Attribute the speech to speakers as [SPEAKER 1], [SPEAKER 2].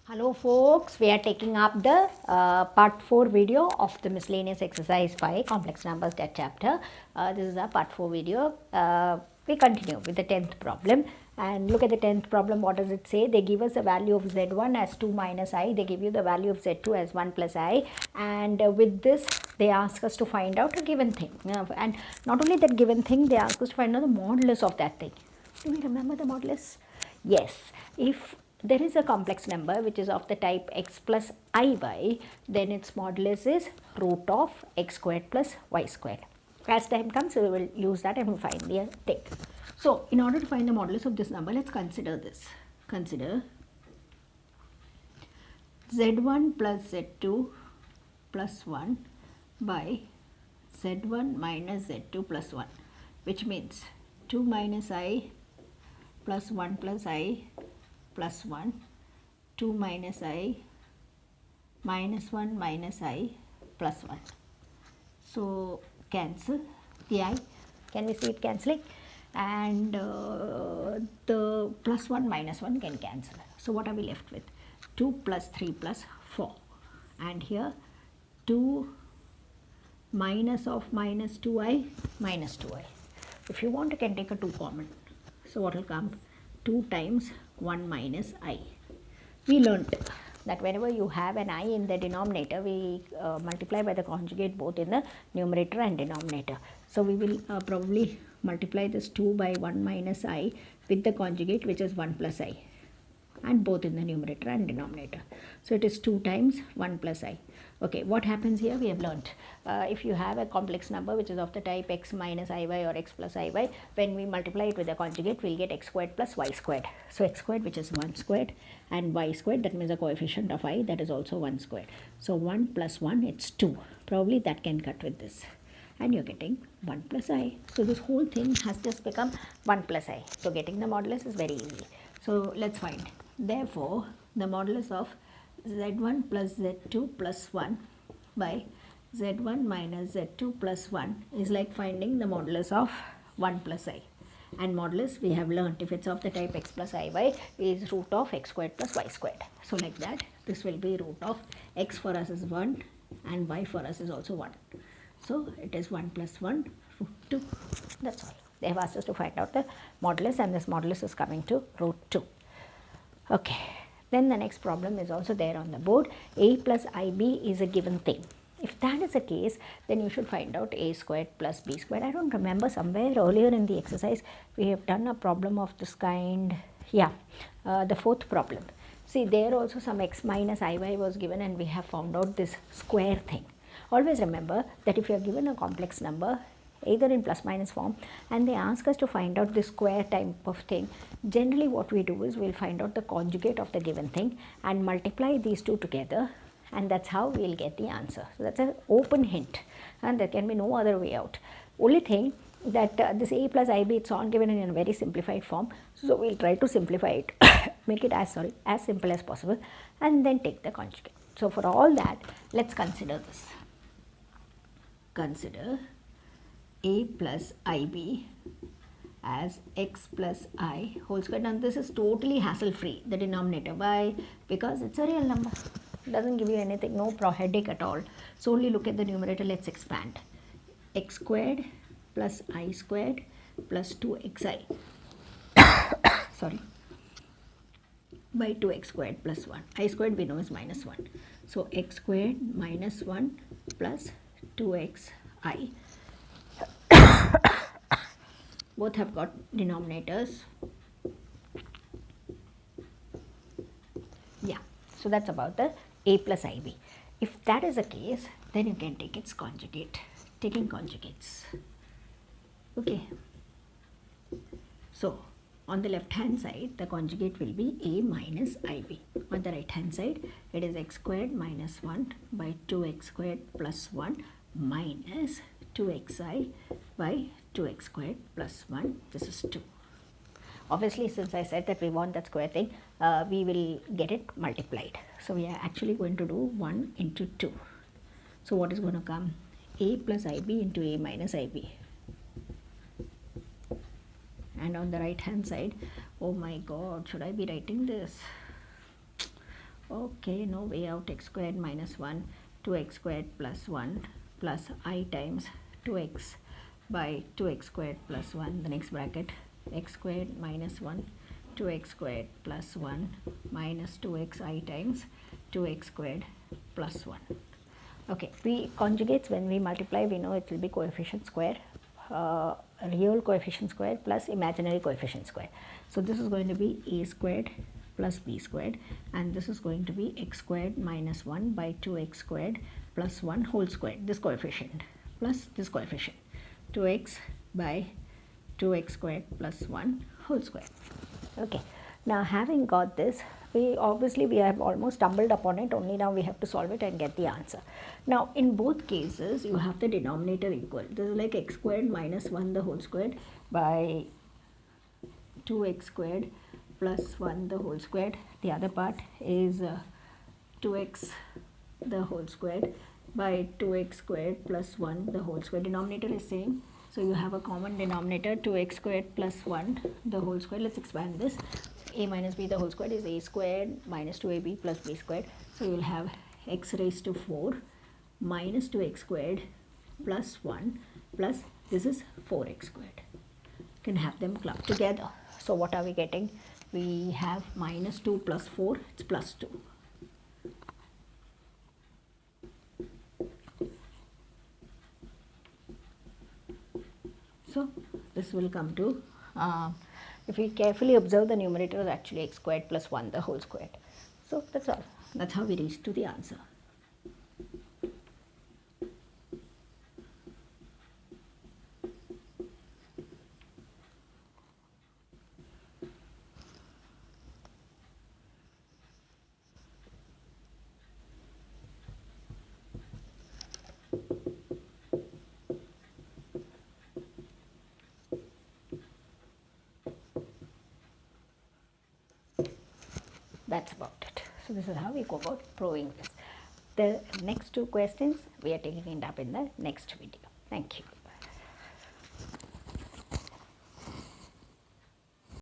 [SPEAKER 1] Hello folks, we are taking up the part 4 video of the miscellaneous exercise 5 complex numbers that chapter. This is a part 4 video. We continue with the 10th problem and look at the 10th problem. What does it say? They give us the value of z1 as 2 minus I. They give you the value of z2 as 1 plus I, and with this they ask us to find out a given thing. And not only that given thing, they ask us to find out the modulus of that thing. Do we remember the modulus? Yes. If there is a complex number which is of the type x plus iy, then its modulus is root of x squared plus y squared. As time comes, we will use that and we'll find the thing. So, in order to find the modulus of this number, let's consider this. Consider z1 plus z2 plus 1 by z1 minus z2 plus 1, which means 2 minus I plus 1 plus I plus 1, 2 minus I minus 1 minus I plus 1. So, cancel the I. Can we see it cancelling? And the plus 1 minus 1 can cancel. So, what are we left with? 2 plus 3 plus 4. And here 2 minus of minus 2I minus 2I. If you want, you can take a 2 common. So, what will come? 2 times 1 minus I. We learnt that whenever you have an I in the denominator, we multiply by the conjugate both in the numerator and denominator. So, we will probably multiply this 2 by 1 minus I with the conjugate, which is 1 plus I, and both in the numerator and denominator. So, it is 2 times 1 plus I. Okay, what happens here? We have learnt. If you have a complex number which is of the type x minus iy or x plus iy, when we multiply it with the conjugate, we will get x squared plus y squared. So, x squared, which is 1 squared, and y squared, that means a coefficient of I, that is also 1 squared. So, 1 plus 1, it's 2. Probably that can cut with this. And you're getting 1 plus I. So, this whole thing has just become 1 plus I. So, getting the modulus is very easy. So, let's find. Therefore, the modulus of z1 plus z2 plus 1 by z1 minus z2 plus 1 is like finding the modulus of 1 plus I. And modulus, we have learnt, if it's of the type x plus iy, is root of x squared plus y squared. So, like that, this will be root of x for us is 1 and y for us is also 1. So, it is 1 plus 1 root 2. That's all. They have asked us to find out the modulus, and this modulus is coming to root 2. Okay. Then the next problem is also there on the board. A plus IB is a given thing. If that is the case, then you should find out A squared plus B squared. I don't remember, somewhere earlier in the exercise we have done a problem of this kind. Yeah, the fourth problem. See, there also some x minus iy was given and we have found out this square thing. Always remember that if you are given a complex number, either in plus minus form, and they ask us to find out the square type of thing, generally what we do is we'll find out the conjugate of the given thing and multiply these two together, and that's how we'll get the answer. So, that's an open hint and there can be no other way out. Only thing that this A plus IB, it's all given in a very simplified form. So, we'll try to simplify it, make it as simple as possible, and then take the conjugate. So, for all that, let's consider this. Consider A plus IB as x plus I whole squared. Now, this is totally hassle free, the denominator. Why? Because it's a real number. It doesn't give you anything, no headache at all. So, only look at the numerator. Let's expand. X squared plus I squared plus 2xi sorry, by 2x squared plus 1. I squared we know is minus 1. So, x squared minus 1 plus 2xi. Both have got denominators. Yeah, so that's about the A plus IB. If that is the case, then you can take its conjugate, taking conjugates. Okay. So, on the left hand side, the conjugate will be A minus IB. On the right hand side, it is x squared minus 1 by 2x squared plus 1 minus 2xi by 2x squared plus 1. This is 2. Obviously, since I said that we want that square thing, we will get it multiplied. So, we are actually going to do 1 into 2. So, what is going to come? A plus IB into A minus IB. And on the right hand side, oh my god, should I be writing this? okay, no way out. X squared minus 1, 2x squared plus 1 plus I times 2x by 2x squared plus 1, the next bracket, x squared minus 1, 2x squared plus 1 minus 2xi times 2x squared plus 1. Okay, we conjugates, when we multiply, we know it will be coefficient square, real coefficient square plus imaginary coefficient square. So this is going to be a squared plus b squared, and this is going to be x squared minus 1 by 2x squared plus 1 whole squared, this coefficient plus this coefficient, 2x by 2x squared plus 1 whole square. Okay, now having got this, we have almost stumbled upon it, only now we have to solve it and get the answer. Now in both cases you have the denominator equal. This is like x squared minus 1 the whole squared by 2x squared plus 1 the whole squared. The other part is 2x the whole squared by 2x squared plus 1 the whole square. Denominator is same, so you have a common denominator, 2x squared plus 1 the whole square. Let's expand this. A minus b the whole squared is a squared minus 2ab plus b squared. So you will have x raised to 4 minus 2x squared plus 1 plus this is 4x squared. You can have them clubbed together. So what are we getting? We have minus 2 plus 4, it's plus 2. So this will come to, if we carefully observe, the numerator is actually x squared plus 1 the whole squared. So that's all. That's how we reach to the answer. That's about it. So this is how we go about proving this. The next two questions we are taking it up in the next video. Thank you.